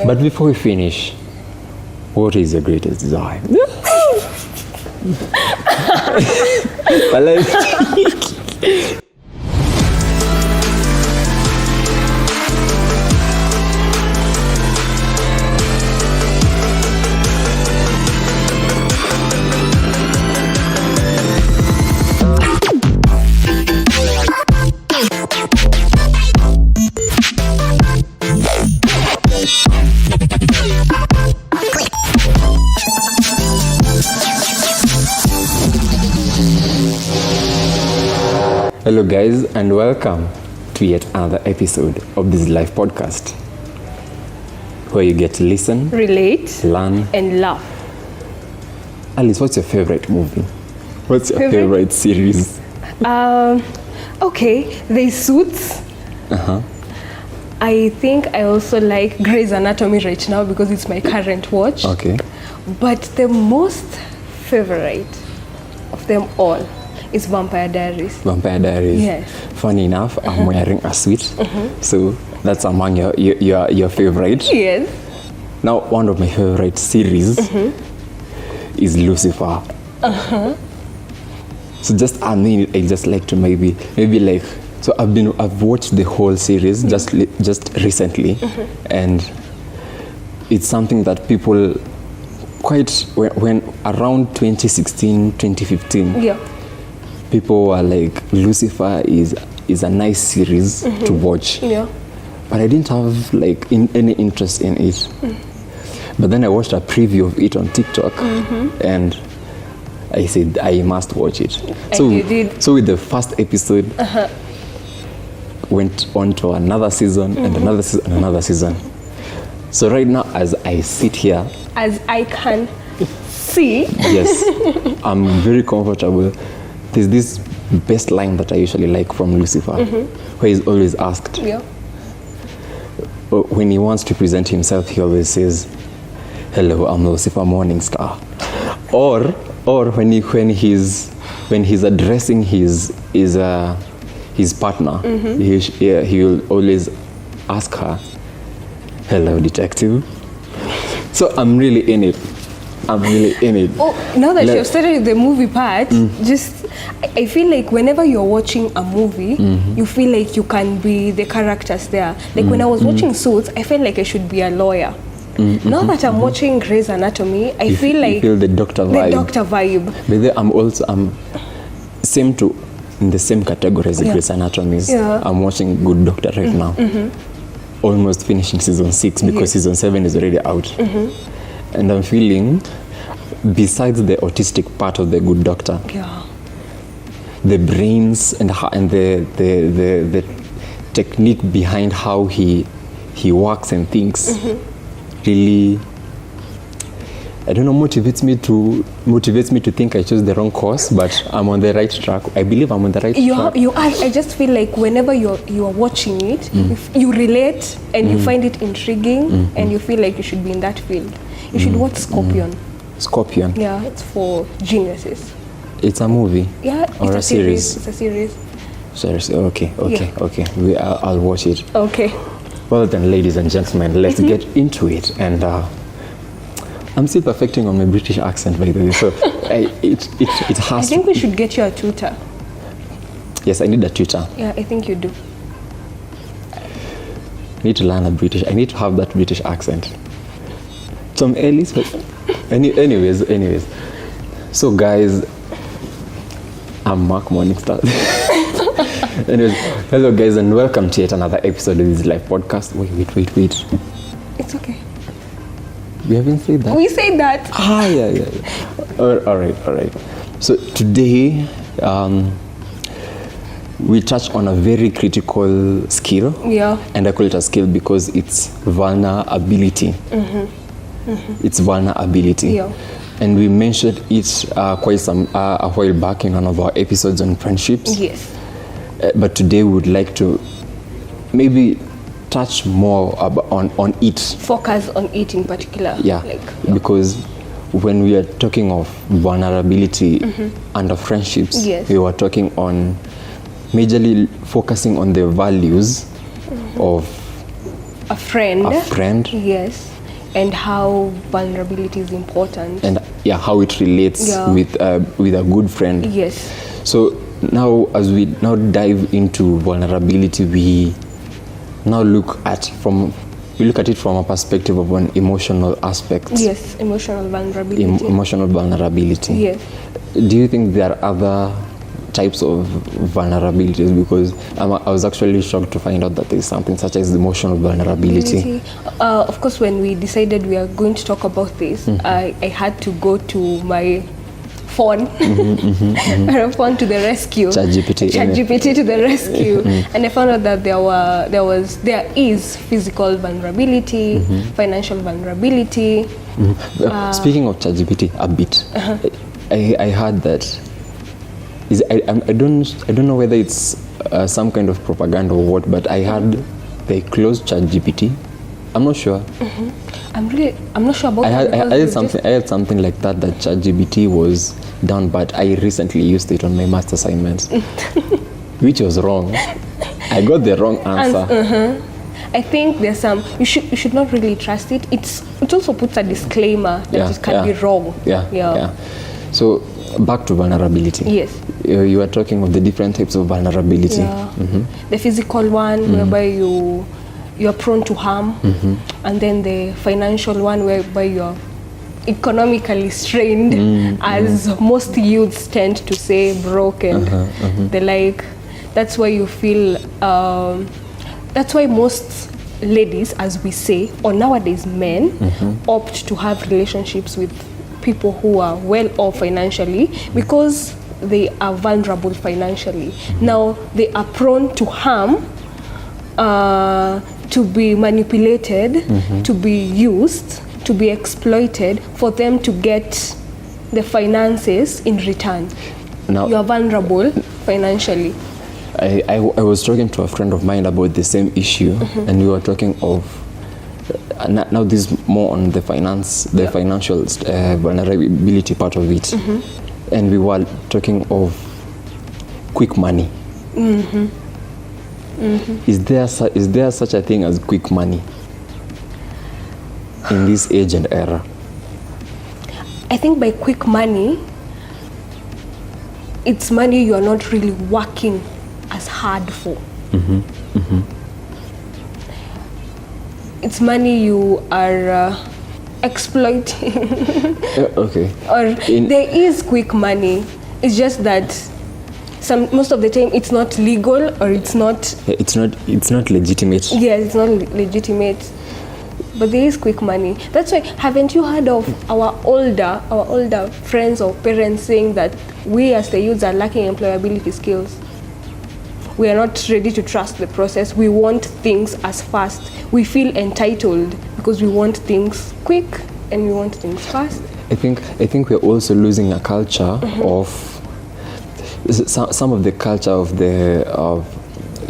But before we finish, what is your greatest desire? Hello guys, and welcome to yet another episode of This.is.life.Podcast, where you get to listen, relate, learn, and laugh. Alice, what's your favorite movie? What's your favorite series? Okay, there's Suits. I think I also like Grey's Anatomy right now because it's my current watch. Okay. But the most favorite of them all is Vampire Diaries. Vampire Diaries. Yes. Funny enough, I'm wearing a suit, so that's among your favorite. Yes. Now, one of my favorite series is Lucifer. So just I just like to maybe like, so I've watched the whole series just recently, and it's something that people when around 2016, 2015. Yeah. People were like, Lucifer is a nice series to watch. Yeah. But I didn't have like any interest in it. But then I watched a preview of it on TikTok, and I said I must watch it. And you did. So with the first episode, went on to another season and another season and another season. So right now, as I sit here, As I can see. yes, I'm very comfortable. There's this best line that I usually like from Lucifer, where he's always asked. Yeah. When he wants to present himself, he always says, "Hello, I'm Lucifer Morningstar." Or when he's addressing his partner, he will always ask her, "Hello, detective." So I'm really in it. Oh, now that you've started with the movie part, I feel like whenever you're watching a movie, you feel like you can be the characters there. Like when I was watching Suits, I felt like I should be a lawyer. Now that I'm watching Grey's Anatomy, I feel like you feel the doctor vibe. But I'm in the same category as Grey's Anatomy. Yeah. I'm watching Good Doctor right now. Almost finishing season 6 because season 7 is already out. And I'm feeling, besides the autistic part of the Good Doctor, the brains and the technique behind how he works and thinks really, I don't know, motivates me to think I chose the wrong course, but I'm on the right track. I believe I'm on the right track. You are. I just feel like whenever you are watching it, if you relate and you find it intriguing, and you feel like you should be in that field. You should watch Scorpion. Scorpion. Yeah, it's for geniuses. It's a movie. Yeah, or it's a series. It's a series. Seriously, okay. I'll watch it. Okay. Well then, ladies and gentlemen, let's get into it. And I'm still perfecting on my British accent, by the way. So it has. I think we should get you a tutor. Yes, I need a tutor. Yeah, I think you do. I need to learn British. I need to have that British accent. Some Ellis, but anyways. So guys, I'm Mark Morningstar. Anyways, hello guys, and welcome to yet another episode of This.is.life.Podcast. Wait. It's okay. We haven't said that. We said that. Yeah. All right. So today, we touch on a very critical skill. Yeah. And I call it a skill because it's vulnerability. It's vulnerability. Yeah. And we mentioned it quite a while back in one of our episodes on friendships. Yes. But today we would like to maybe touch more on it. Focus on it in particular. Yeah. Because when we are talking of vulnerability under friendships, we were talking on majorly focusing on the values of a friend. A Yes. And how vulnerability is important. And how it relates with a good friend. Yes. So now, as we now dive into vulnerability, we now look at it from a perspective of an emotional aspect. Yes, emotional vulnerability. Emotional vulnerability. Yes. Do you think there are other types of vulnerabilities? Because I was actually shocked to find out that there is something such as emotional vulnerability. Of course, when we decided we are going to talk about this, I had to go to my phone, my phone to the rescue. ChatGPT to the rescue, and I found out that there is physical vulnerability, financial vulnerability. Speaking of ChatGPT a bit, I heard that. I don't know whether it's some kind of propaganda or what, but I heard they closed ChatGPT. I'm not sure. I'm not sure about I had something like that ChatGPT was down, but I recently used it on my master assignments, which was wrong. I got the wrong answer. I think there's some you should not really trust it. It also puts a disclaimer that it can be wrong. Yeah. So back to vulnerability. Yes. You are talking of the different types of vulnerability. Yeah. The physical one, whereby you're prone to harm, and then the financial one, whereby you're economically strained, as most youths tend to say, broken. The like. That's why you feel. That's why most ladies, as we say, or nowadays men, opt to have relationships with people who are well off financially, because they are vulnerable financially. Now they are prone to harm, to be manipulated, to be used, to be exploited for them to get the finances in return. Now you are vulnerable financially. I was talking to a friend of mine about the same issue, and we were talking of now this is more on the financial vulnerability part of it, and we were talking of quick money. Is there such a thing as quick money in this age and era? I think by quick money, it's money you are not really working as hard for. It's money you are exploiting. Okay. Or there is quick money. It's just that most of the time it's not legal, or it's not legitimate. Yeah, it's not legitimate. But there is quick money. That's why, haven't you heard of our older friends or parents saying that we as the youths are lacking employability skills? We are not ready to trust the process. We want things as fast. We feel entitled because we want things quick and we want things fast. I think we're also losing a culture of some of the culture of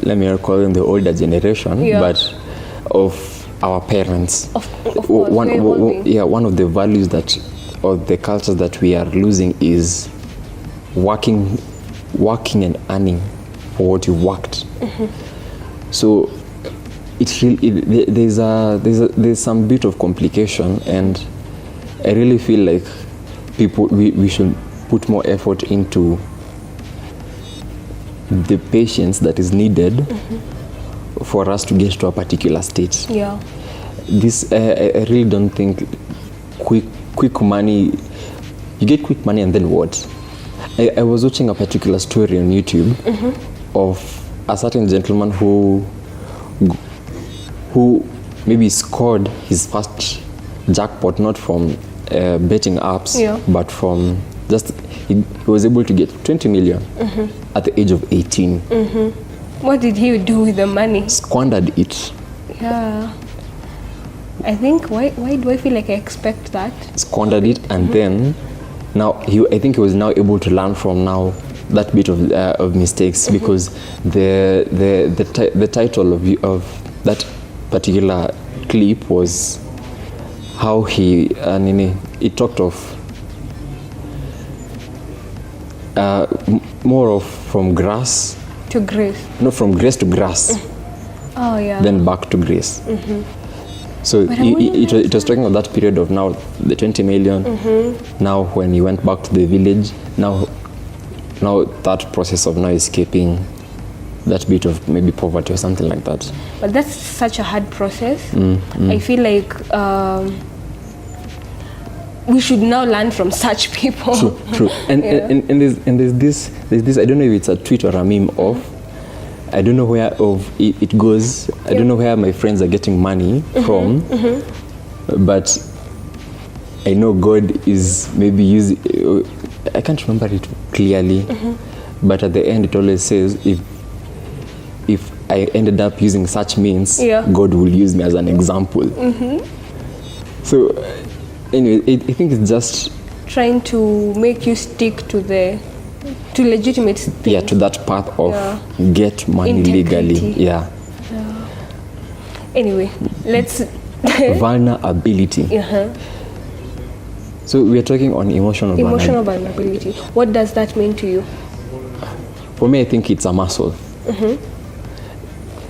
let me call them the older generation, but of our parents. Of course, one of the values or the cultures that we are losing is working and earning for what you worked. So there's some bit of complication, and I really feel like we should put more effort into the patience that is needed for us to get to a particular state. Yeah. This I really don't think quick money. You get quick money and then what? I was watching a particular story on YouTube of a certain gentleman who maybe scored his first jackpot not from betting apps, but from just he was able to get 20 million at the age of 18. What did he do with the money? Squandered it. Yeah. I think why do I feel like I expect that? Squandered it, and then now I think he was now able to learn from that bit of mistakes, because the title of that particular clip was how he talked of more of from grass to grace. No, from grace to grass. Oh, yeah. then back to grace. So But I wonder it was talking of that period of now the 20 million. Now when he went back to the village, now that process of now escaping that bit of maybe poverty or something like that. But that's such a hard process. I feel like we should now learn from such people. True. And there's this, I don't know if it's a tweet or a meme of, I don't know where it goes. I don't know where my friends are getting money from, but I know God is maybe using, I can't remember it clearly, but at the end it always says, if I ended up using such means, God will use me as an example. So anyway, I think it's just trying to make you stick to legitimate things. Yeah, to that path of get money Integrity. legally. Yeah. Anyway, let's vulnerability. So we are talking on emotional vulnerability. What does that mean to you? For me, I think it's a muscle.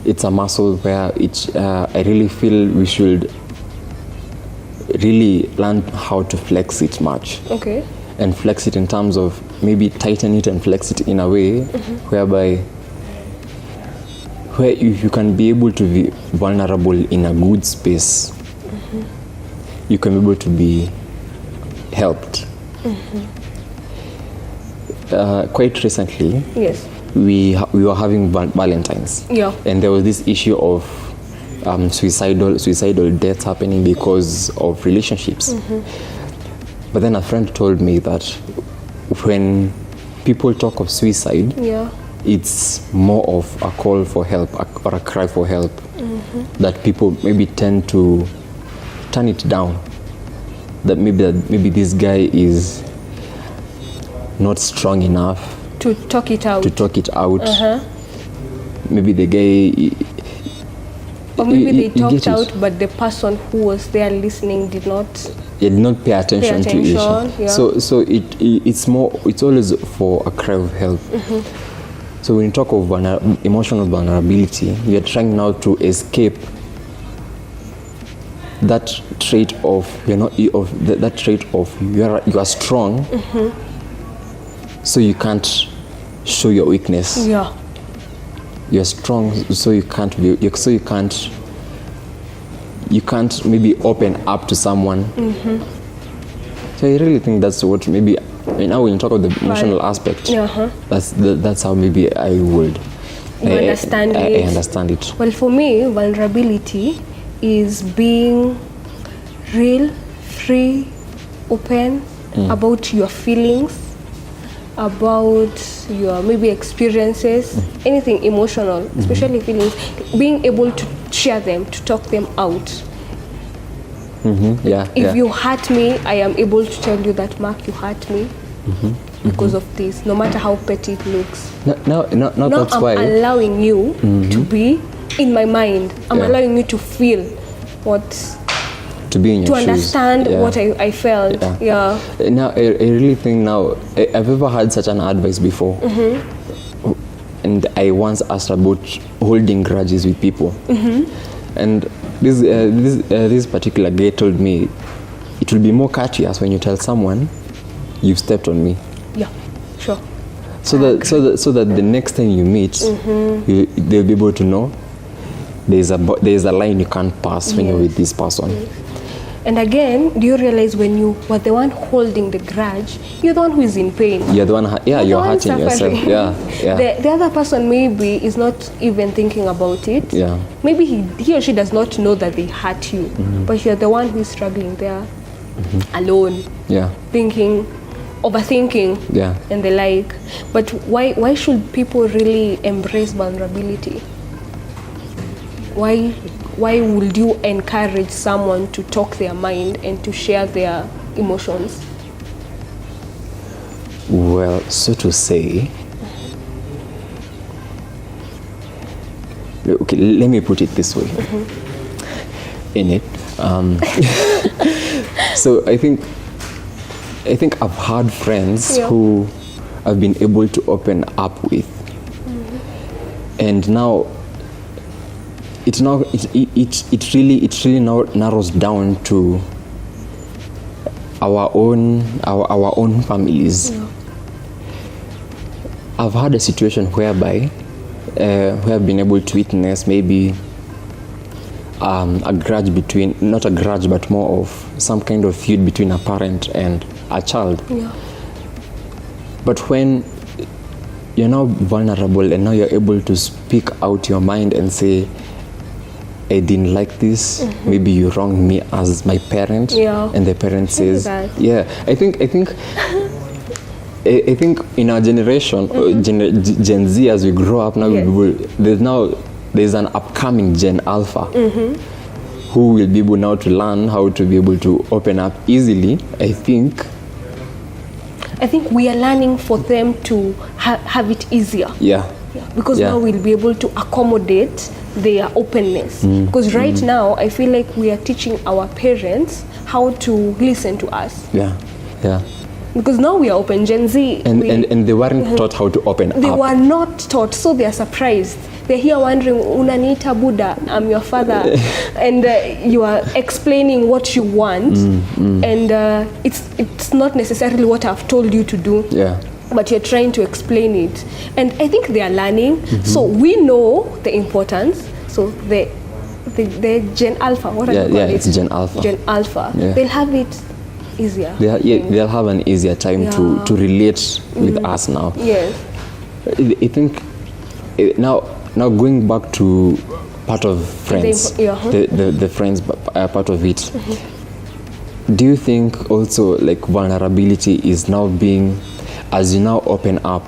It's a muscle where I really feel we should really learn how to flex it much. Okay. And flex it in terms of maybe tighten it and flex it in a way whereby where you can be able to be vulnerable in a good space, you can be able to be helped. Quite recently, yes, we were having Valentine's, and there was this issue of suicidal deaths happening because of relationships. But then a friend told me that when people talk of suicide, it's more of a call for help or a cry for help, that people maybe tend to turn it down. That maybe this guy is not strong enough to talk it out. Maybe the guy, or maybe they talked out, but the person who was there listening did not pay attention to it. So it's always for a cry of help. So when you talk of emotional vulnerability, we are trying now to escape that trait of you are strong, so you can't show your weakness. You're strong, so you can't maybe open up to someone. So I really think that's what maybe, now when you talk about the emotional aspect, that's how maybe I would understand I understand it. Well, for me, vulnerability is being real, free, open about your feelings, about your maybe experiences, anything emotional, especially feelings, being able to share them, to talk them out. If you hurt me, I am able to tell you that, Mark, you hurt me because of this, no matter how petty it looks. Now that's why I'm allowing you to be in my mind. I'm allowing you to feel to be in your to shoes. Understand what I felt. Now I really think I've ever had such an advice before, and I once asked about holding grudges with people, and this particular guy told me it will be more courteous when you tell someone you've stepped on me. Sure. So that the next time you meet, they'll be able to know there's a line you can't pass when you're with this person. And again, do you realize when you were the one holding the grudge, you're the one who is in pain. You're the one, you're hurting yourself. The other person maybe is not even thinking about it. Maybe he or she does not know that they hurt you, but you're the one who is struggling there, alone, thinking, overthinking, and the like. But why should people really embrace vulnerability? Why would you encourage someone to talk their mind and to share their emotions? Well, so to say, okay, let me put it this way. In it, so I think I've had friends who I've been able to open up with, and now it really now narrows down to our own families. Yeah. I've had a situation whereby we have been able to witness maybe a grudge between, not a grudge, but more of some kind of feud between a parent and a child. Yeah. But when you're now vulnerable and now you're able to speak out your mind and say, I didn't like this, maybe you wronged me as my parent, Yeah. and the parent says, that. yeah, I think in our generation, Gen Z, as we grow up now, Yes. there's an upcoming Gen Alpha who will be able now to learn how to be able to open up easily. I think we are learning for them to have it easier. Yeah. Because Yeah. now we'll be able to accommodate their openness. Because right now, I feel like we are teaching our parents how to listen to us. Yeah. Yeah. Because now we are open. Gen Z. And they weren't taught how to open They up. were not taught, so they are surprised. They're here wondering, Unanita Buddha, I'm your father. And you are explaining what you want. And it's not necessarily what I've told you to do. Yeah. But you're trying to explain it. And I think they are learning. So we know the importance. So the Gen Alpha, what are you calling it? It's Gen Alpha. Gen Alpha. Yeah. They'll have it easier. They'll have an easier time to relate with us now. Yes. I think now going back to part of friends, the friends part of it. Do you think also like vulnerability is now being, as you now open up,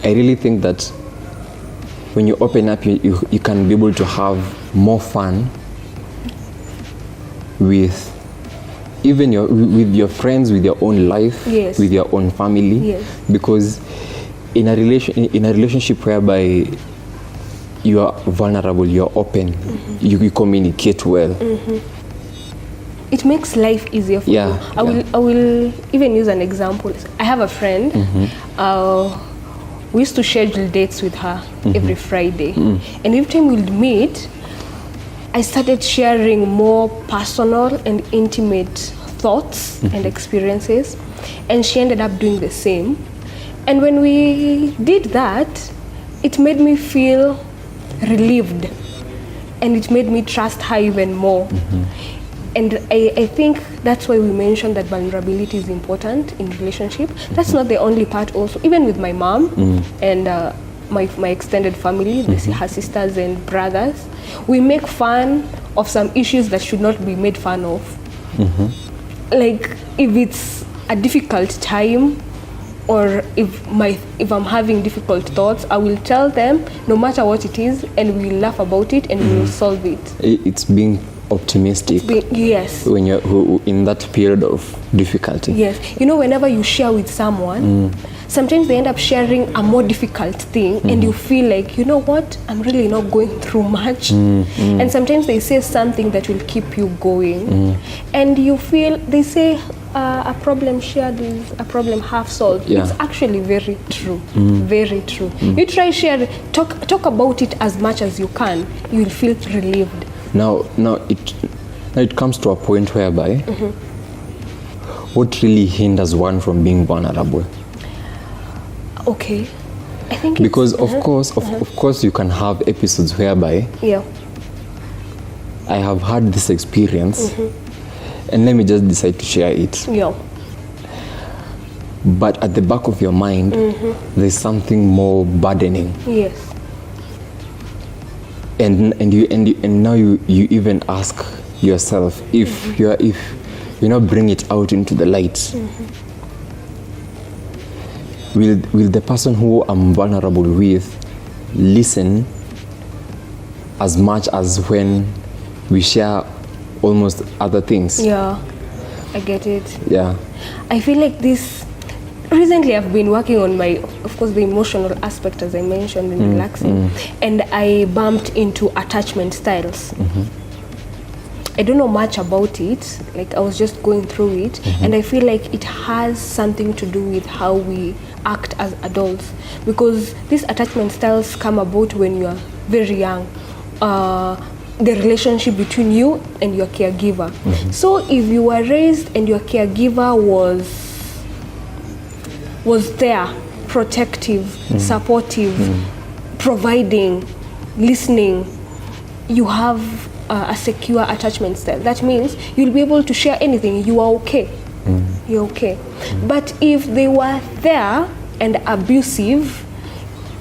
I really think that when you open up, you can be able to have more fun with even with your friends, with your own life, Yes. with your own family. Yes. Because in a relationship whereby you are vulnerable, you're open, you communicate well. It makes life easier for Yeah, you. I will even use an example. I have a friend. We used to schedule dates with her every Friday. And every time we'd meet, I started sharing more personal and intimate thoughts and experiences. And she ended up doing the same. And when we did that, it made me feel relieved. And it made me trust her even more. And I think that's why we mentioned that vulnerability is important in relationship. That's not the only part also. Even with my mom and my extended family, her sisters and brothers, we make fun of some issues that should not be made fun of. Like if it's a difficult time, or if I'm having difficult thoughts, I will tell them no matter what it is, and we'll laugh about it and we'll solve it. It's being optimistic. Yes. When you're in that period of difficulty. Yes. You know, whenever you share with someone, sometimes they end up sharing a more difficult thing, and you feel like, you know what, I'm really not going through much. And sometimes they say something that will keep you going. And you feel, they say, a problem shared is a problem half solved. Yeah. It's actually very true. Very true. You try share, talk about it as much as you can. You'll feel relieved. Now it comes to a point whereby what really hinders one from being vulnerable? Okay, I think because of course you can have episodes whereby I have had this experience and let me just decide to share it. But at the back of your mind, there's something more burdening. Yes. And now you even ask yourself if you not bring it out into the light. Will the person who I'm vulnerable with listen as much as when we share almost other things? Yeah, I get it. Yeah. I feel like this. Recently, I've been working on of course, the emotional aspect, as I mentioned, in relaxing, and I bumped into attachment styles. I don't know much about it. Like, I was just going through it, and I feel like it has something to do with how we act as adults, because these attachment styles come about when you are very young, the relationship between you and your caregiver. So if you were raised and your caregiver was there, protective, supportive, providing, listening, you have a secure attachment style. That means you'll be able to share anything. You are okay. You're okay. But if they were there and abusive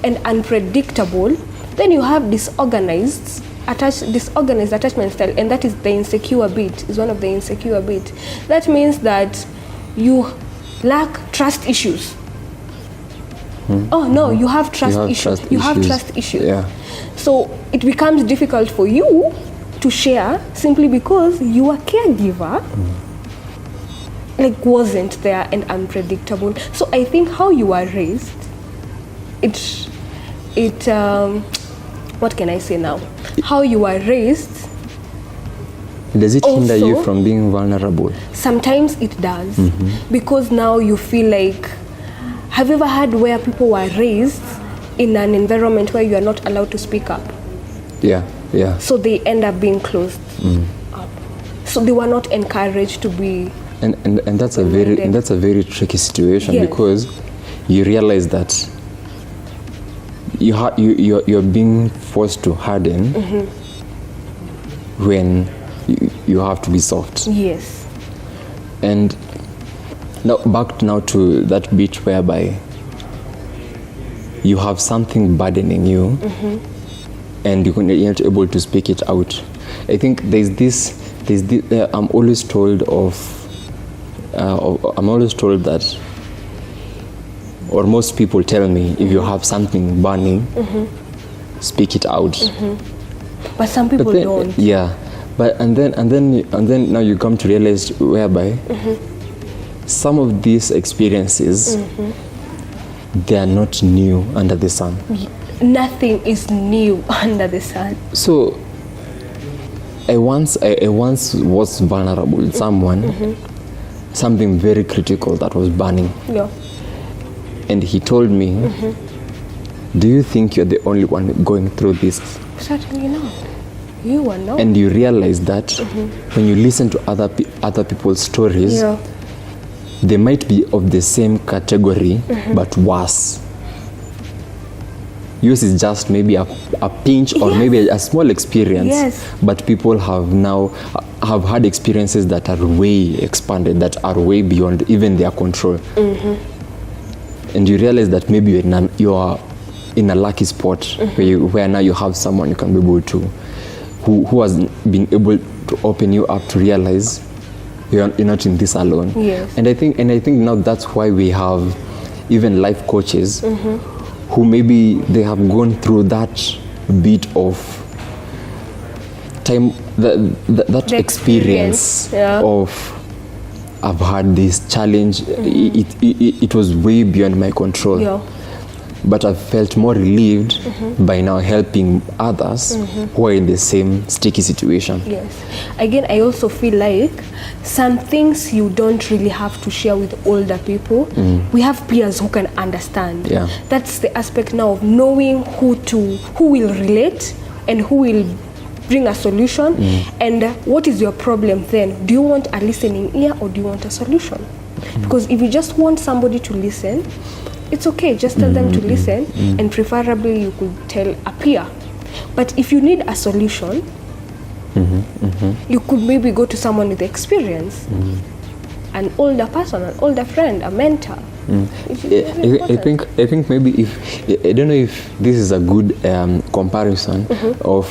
and unpredictable, then you have disorganized attachment style, and that is the insecure bit, is one of the insecure bit. That means that you lack trust issues. Oh no, you have trust issues. You have trust issues. Yeah. So it becomes difficult for you to share simply because your caregiver like wasn't there and unpredictable. So I think how you are raised, what can I say now? How you are raised. Does it hinder also, you from being vulnerable? Sometimes it does, because now you feel like, have you ever had where people were raised in an environment where you are not allowed to speak up? Yeah. So they end up being closed up. So they were not encouraged to be. And that's a very tricky situation, yes. because you realize that you're being forced to harden when you have to be soft. Yes. And now back now to that bit whereby you have something burdening you, and you're not able to speak it out. I think there's this I'm always told that, or most people tell me, if you have something burning, speak it out. But some people don't. Yeah, but and then now you come to realize whereby some of these experiences, they are not new under the sun. Nothing is new under the sun. So I once was vulnerable with someone, something very critical that was burning. Yeah. And he told me, do you think you're the only one going through this? Certainly not. You are not. And you realize that when you listen to other people's stories, they might be of the same category, but worse. Yours is just maybe a pinch or maybe a small experience, but people have had experiences that are way expanded, that are way beyond even their control. And you realize that maybe you are in a lucky spot where now you have someone you can be able to, who has been able to open you up to realize you're not in this alone. Yes. And I think now that's why we have even life coaches who maybe they have gone through that bit of time, that experience of, I've had this challenge, it was way beyond my control. But I felt more relieved by now helping others who are in the same sticky situation. Yes. Again, I also feel like some things you don't really have to share with older people. We have peers who can understand. Yeah. That's the aspect now of knowing who will relate and who will bring a solution. And what is your problem then? Do you want a listening ear or do you want a solution? Because if you just want somebody to listen, it's okay, just tell them to listen, and preferably you could tell a peer. But if you need a solution, you could maybe go to someone with experience, an older person, an older friend, a mentor. I think maybe I don't know if this is a good comparison of,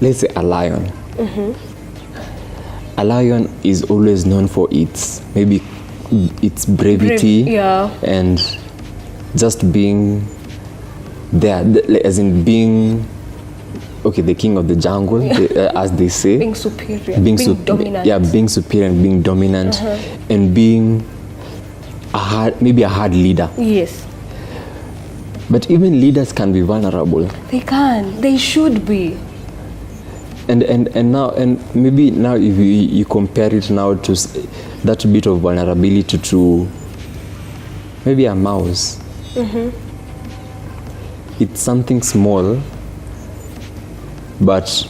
let's say, a lion. A lion is always known for its brevity and just being there, as in being the king of the jungle, as they say, being superior, being dominant. Being superior and being dominant, and being maybe a hard leader. Yes. But even leaders can be vulnerable. They can. They should be. And maybe now if you compare it now to that bit of vulnerability to maybe a mouse. it's something small, but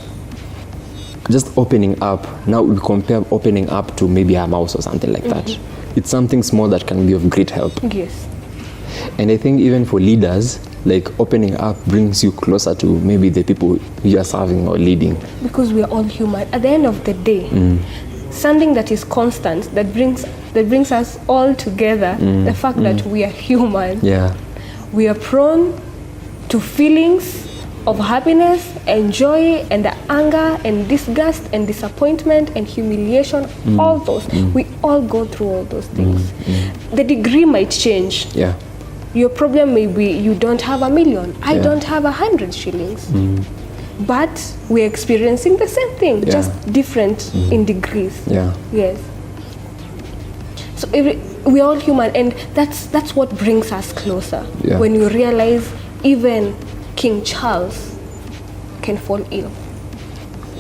just opening up. Now we compare opening up to maybe a mouse or something like that. It's something small that can be of great help. Yes. And I think even for leaders, like opening up brings you closer to maybe the people you are serving or leading. Because we are all human. At the end of the day, something that is constant, that brings us all together, the fact that we are human. Yeah. We are prone to feelings of happiness and joy and anger and disgust and disappointment and humiliation, all those. We all go through all those things. The degree might change. Yeah. Your problem may be you don't have 1 million. I don't have 100 shillings. But we're experiencing the same thing, just different in degrees. Yeah. Yes. So we're all human, and that's what brings us closer. Yeah. When you realize even King Charles can fall ill.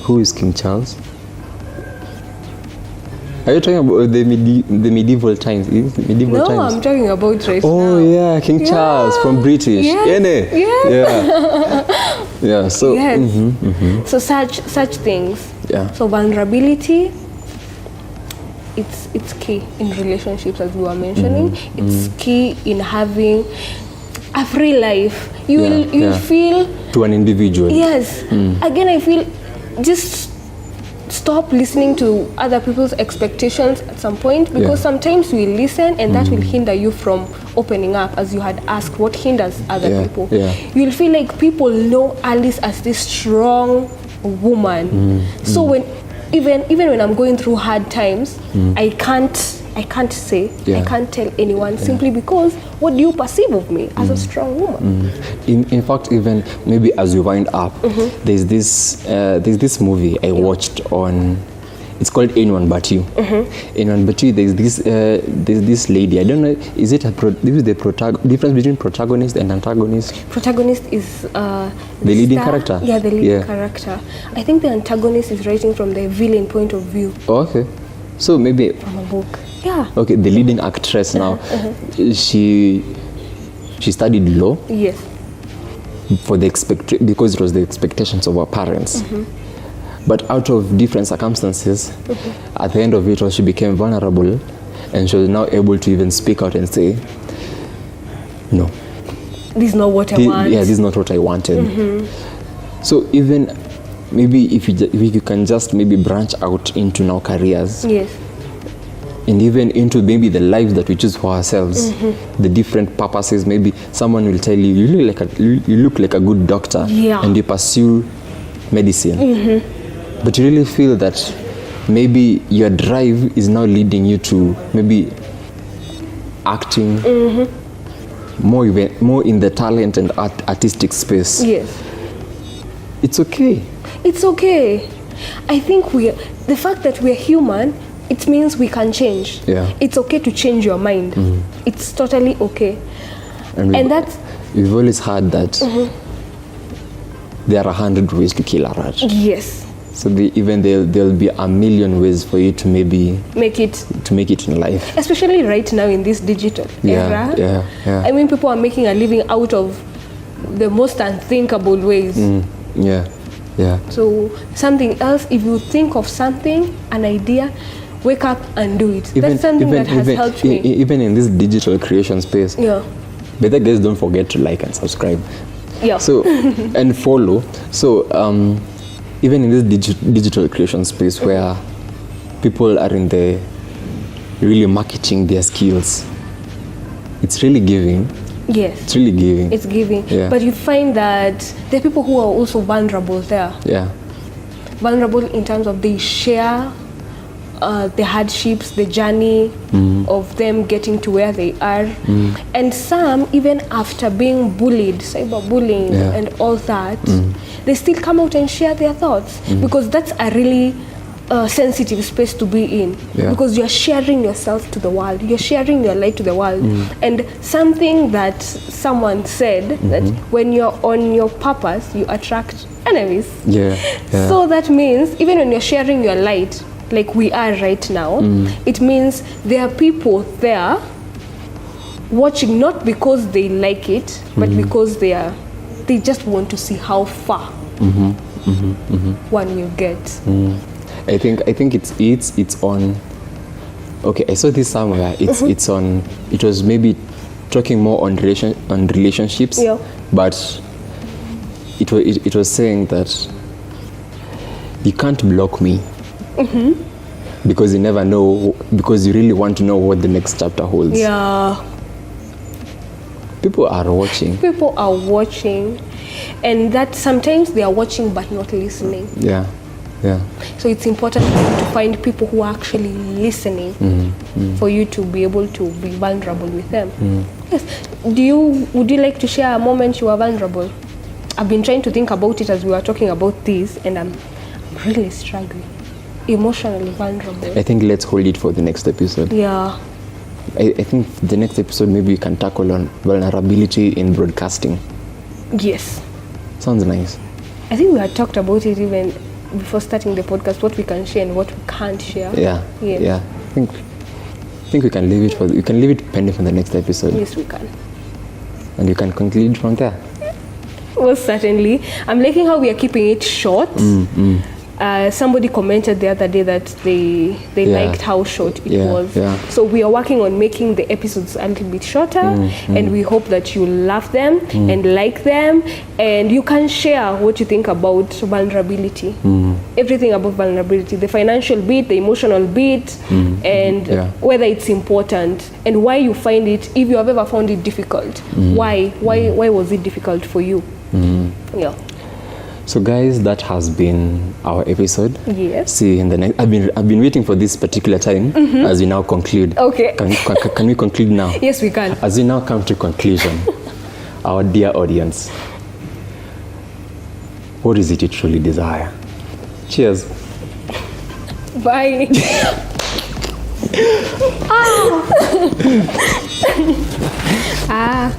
Who is King Charles? Are you talking about the medieval times? No, I'm talking about right now. Oh yeah, King Charles from British. Yes. Yeah. Yeah. So. Yes. So such things. Yeah. So vulnerability. It's key in relationships, as we were mentioning. It's key in having a free life. You'll feel to an individual. Yes. Again, I feel just stop listening to other people's expectations at some point, because sometimes we listen and that will hinder you from opening up, as you had asked, what hinders other people. You'll feel like people know Alice as this strong woman. So when even when I'm going through hard times, I can't say, I can't tell anyone, simply because what do you perceive of me as a strong woman? In fact, even maybe as we wind up, there's this movie I watched on. It's called Anyone But You. Anyone But You. There's this lady. I don't know. Is it this is the difference between protagonist and antagonist? Protagonist is the leading star. character. Yeah, the leading character. I think the antagonist is writing from the villain point of view. Oh, okay. So maybe from a book. Yeah. Okay, the leading actress now, she studied law. Yes. For because it was the expectations of her parents. But out of different circumstances, at the end of it all, she became vulnerable, and she was now able to even speak out and say, no. This is not what I want. Yeah, this is not what I wanted. So even maybe if you can just maybe branch out into now careers. Yes. And even into maybe the lives that we choose for ourselves, the different purposes. Maybe someone will tell you, you look like a good doctor, and you pursue medicine. But you really feel that maybe your drive is now leading you to maybe acting, more in the talent and artistic space. Yes. It's okay. It's okay. I think the fact that we're human, it means we can change. Yeah. It's okay to change your mind. It's totally okay. And that's... We've always heard that there are 100 ways to kill a rat. Yes. So there'll be a million ways for you to maybe make it in life. Especially right now in this digital era. Yeah. I mean, people are making a living out of the most unthinkable ways. Yeah. So something else, if you think of something, an idea, wake up and do it. That's something that has helped me. Even in this digital creation space. Yeah. Better guys, don't forget to like and subscribe. Yeah. So and follow. So even in this digital creation space where people are in the really marketing their skills, it's really giving. Yes. It's really giving. It's giving. Yeah. But you find that there are people who are also vulnerable there. Yeah. Vulnerable in terms of they share the hardships, the journey of them getting to where they are. And some, even after being bullied, cyberbullying and all that, they still come out and share their thoughts, because that's a really sensitive space to be in, because you're sharing yourself to the world, you're sharing your light to the world. And something that someone said, that when you're on your purpose, you attract enemies. So that means even when you're sharing your light, like we are right now, it means there are people there watching, not because they like it, but because they are they just want to see how far one will get. I think it's on. Okay, I saw this somewhere. It's on. It was maybe talking more on relationships. Yeah. But it was saying that you can't block me because you never know, because you really want to know what the next chapter holds. Yeah. People are watching. People are watching, and that sometimes they are watching but not listening. Yeah. So it's important for you to find people who are actually listening for you to be able to be vulnerable with them. Yes. Would you like to share a moment you were vulnerable? I've been trying to think about it as we were talking about this, and I'm really struggling. Emotionally vulnerable. I think let's hold it for the next episode. Yeah. I think the next episode maybe we can tackle on vulnerability in broadcasting. Yes. Sounds nice. I think we had talked about it even before starting the podcast, what we can share and what we can't share. Yeah. I think we can leave it we can leave it pending for the next episode. Yes, we can. And you can conclude from there. Well, certainly. I'm liking how we are keeping it short. Somebody commented the other day that they liked how short it was. Yeah. So we are working on making the episodes a little bit shorter, and we hope that you love them and like them, and you can share what you think about vulnerability. Everything about vulnerability, the financial bit, the emotional bit, and whether it's important and why you find it, if you have ever found it difficult. Why was it difficult for you? Yeah. So guys, that has been our episode. Yes. See in the next. I've been waiting for this particular time as we now conclude. Okay. Can we conclude now? Yes, we can. As we now come to conclusion, our dear audience, what is it you truly desire? Cheers. Bye. Ah. Ah.